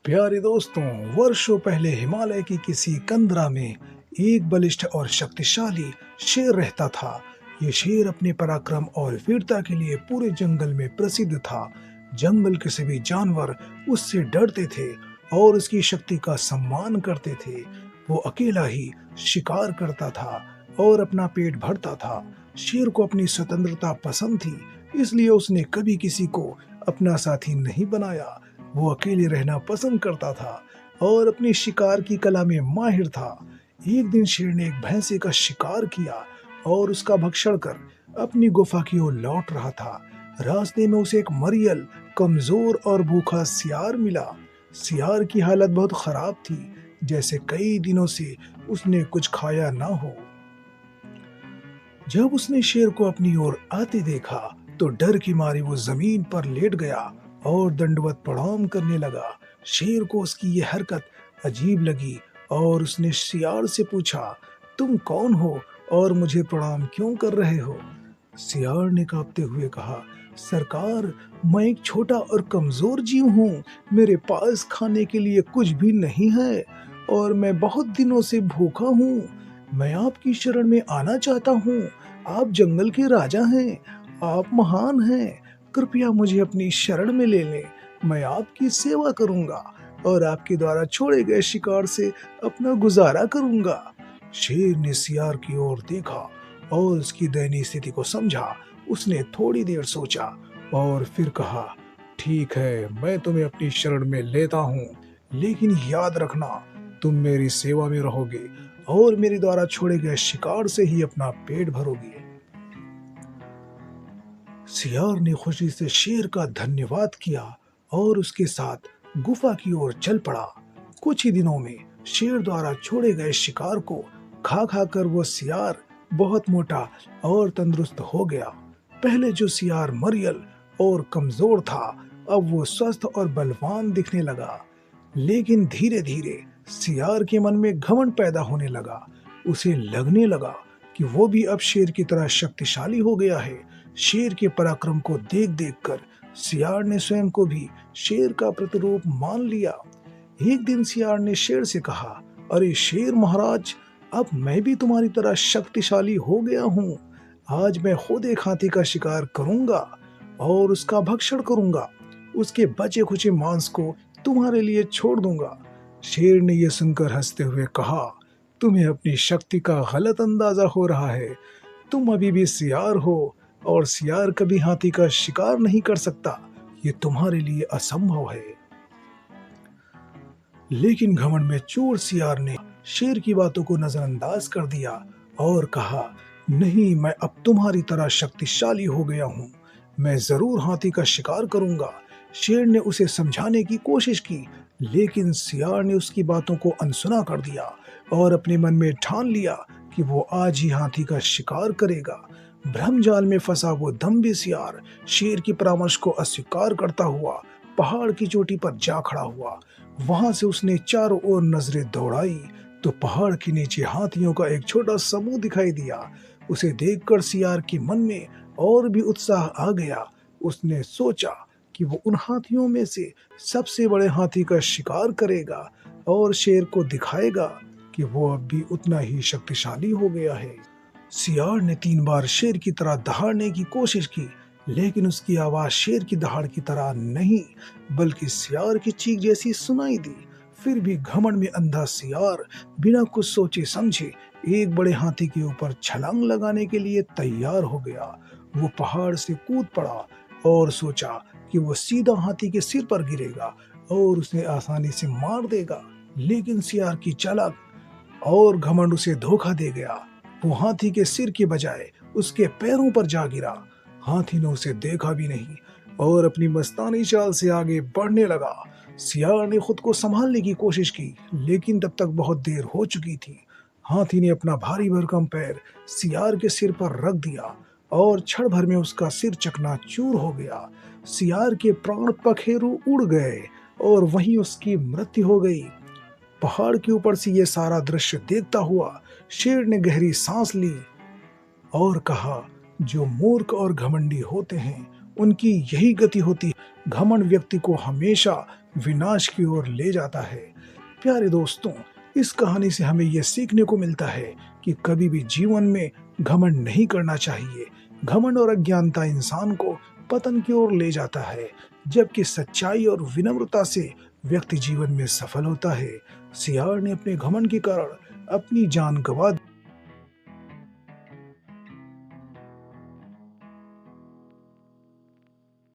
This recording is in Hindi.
प्यारे दोस्तों, वर्षों पहले हिमालय की किसी कंदरा में एक बलिष्ठ और शक्तिशाली शेर रहता था। ये शेर अपने पराक्रम और वीरता के लिए पूरे जंगल में प्रसिद्ध था। जंगल के सभी जानवर उससे डरते थे और उसकी शक्ति का सम्मान करते थे। वो अकेला ही शिकार करता था और अपना पेट भरता था। शेर को अपनी स्वतंत्रता पसंद थी, इसलिए उसने कभी किसी को अपना साथी नहीं बनाया। वो अकेले रहना पसंद करता था और अपनी शिकार की कला में माहिर था। एक दिन शेर ने एक भैंसे का शिकार किया और उसका भक्षण कर अपनी गुफा की ओर लौट रहा था। रास्ते में उसे एक मरियल, कमजोर और भूखा सियार मिला। सियार की हालत बहुत खराब थी, जैसे कई दिनों से उसने कुछ खाया ना हो। जब उसने शेर को अपनी ओर आते देखा तो डर की मारे वो जमीन पर लेट गया और दंडवत प्रणाम करने लगा। शेर को उसकी ये हरकत अजीब लगी और उसने सियार से पूछा, तुम कौन हो और मुझे प्रणाम क्यों कर रहे हो? सियार ने कांपते हुए कहा, सरकार, मैं एक छोटा और कमजोर जीव हूँ। मेरे पास खाने के लिए कुछ भी नहीं है और मैं बहुत दिनों से भूखा हूँ। मैं आपकी शरण में आना चाहता हूँ। आप जंगल के राजा हैं, आप महान हैं। कृपया मुझे अपनी शरण में ले लें। मैं आपकी सेवा करूंगा और आपके द्वारा छोड़े गए शिकार से अपना गुजारा करूंगा। शेर ने सियार की ओर देखा और उसकी दयनीय स्थिति को समझा। उसने थोड़ी देर सोचा और फिर कहा, ठीक है, मैं तुम्हें अपनी शरण में लेता हूँ, लेकिन याद रखना, तुम मेरी सेवा में रहोगे और मेरे द्वारा छोड़े गए शिकार से ही अपना पेट भरोगे। सियार ने खुशी से शेर का धन्यवाद किया और उसके साथ गुफा की ओर चल पड़ा। कुछ ही दिनों में शेर द्वारा छोड़े गए शिकार को खा खा कर वो सियार बहुत मोटा और तंदुरुस्त हो गया। पहले जो सियार मरियल और कमजोर था, अब वो स्वस्थ और बलवान दिखने लगा। लेकिन धीरे धीरे सियार के मन में घमंड पैदा होने लगा। उसे लगने लगा कि वो भी अब शेर की तरह शक्तिशाली हो गया है। शेर के पराक्रम को देख देख कर सियार ने स्वयं को भी शेर का प्रतिरूप मान लिया। एक दिन सियार ने शेर से कहा, अरे शेर महाराज, अब मैं भी तुम्हारी तरह शक्तिशाली हो गया हूँ। आज मैं खुद एक हाथी का शिकार करूंगा और उसका भक्षण करूंगा। उसके बचे खुचे मांस को तुम्हारे लिए छोड़ दूंगा। शेर ने यह सुनकर हंसते हुए कहा, तुम्हें अपनी शक्ति का गलत अंदाजा हो रहा है। तुम अभी भी सियार हो और सियार कभी हाथी का शिकार नहीं कर सकता। ये तुम्हारे लिए असंभव है। लेकिन घमंड में चूर सियार ने शेर की बातों को नजरअंदाज कर दिया और कहा, नहीं, मैं अब तुम्हारी तरह शक्तिशाली हो गया हूँ। मैं जरूर हाथी का शिकार करूंगा। शेर ने उसे समझाने की कोशिश की, लेकिन सियार ने उसकी बातों को अनसुना कर दिया और अपने मन में ठान लिया कि वो आज ही हाथी का शिकार करेगा। भ्रमजाल में फंसा वो दम्भी सियार शेर की परामर्श को अस्वीकार करता हुआ पहाड़ की चोटी पर जा खड़ा हुआ। वहां से उसने चारों ओर नजरें दौड़ाई तो पहाड़ के नीचे हाथियों का एक छोटा समूह दिखाई दिया। उसे देखकर सियार के मन में और भी उत्साह आ गया। उसने सोचा कि वो उन हाथियों में से सबसे बड़े हाथी का शिकार करेगा और शेर को दिखाएगा कि वो अब भी उतना ही शक्तिशाली हो गया है। सियार ने 3 बार शेर की तरह दहाड़ने की कोशिश की, लेकिन उसकी आवाज शेर की दहाड़ की तरह नहीं, बल्कि सियार की चीख जैसी सुनाई दी। फिर भी घमंड में अंधा सियार बिना कुछ सोचे समझे एक बड़े हाथी के ऊपर छलांग लगाने के लिए तैयार हो गया। वो पहाड़ से कूद पड़ा और सोचा कि वो सीधा हाथी के सिर पर गिरेगा और उसे आसानी से मार देगा। लेकिन सियार की चालाक और घमंड उसे धोखा दे गया। वो हाथी के सिर के बजाय उसके पैरों पर जा गिरा। हाथी ने उसे देखा भी नहीं और अपनी मस्तानी चाल से आगे बढ़ने लगा। सियार ने खुद को संभालने की कोशिश की, लेकिन तब तक बहुत देर हो चुकी थी। हाथी ने अपना भारी भरकम पैर सियार के सिर पर रख दिया और क्षण भर में उसका सिर चकनाचूर हो गया। सियार के प्राण पखेरु उड़ गए और वहीं उसकी मृत्यु हो गई। पहाड़ के ऊपर से ये सारा दृश्य देखता हुआ शेर ने गहरी सांस ली और कहा, जो मूर्ख और घमंडी होते हैं उनकी यही गति होती है। घमंड व्यक्ति को हमेशा विनाश की ओर ले जाता है। प्यारे दोस्तों, इस कहानी से हमें यह सीखने को मिलता है कि कभी भी जीवन में घमंड नहीं करना चाहिए। घमंड और अज्ञानता इंसान को पतन की ओर ले जाता है, जबकि सच्चाई और विनम्रता से व्यक्ति जीवन में सफल होता है। सियार ने अपने घमंड के कारण अपनी जान गंवा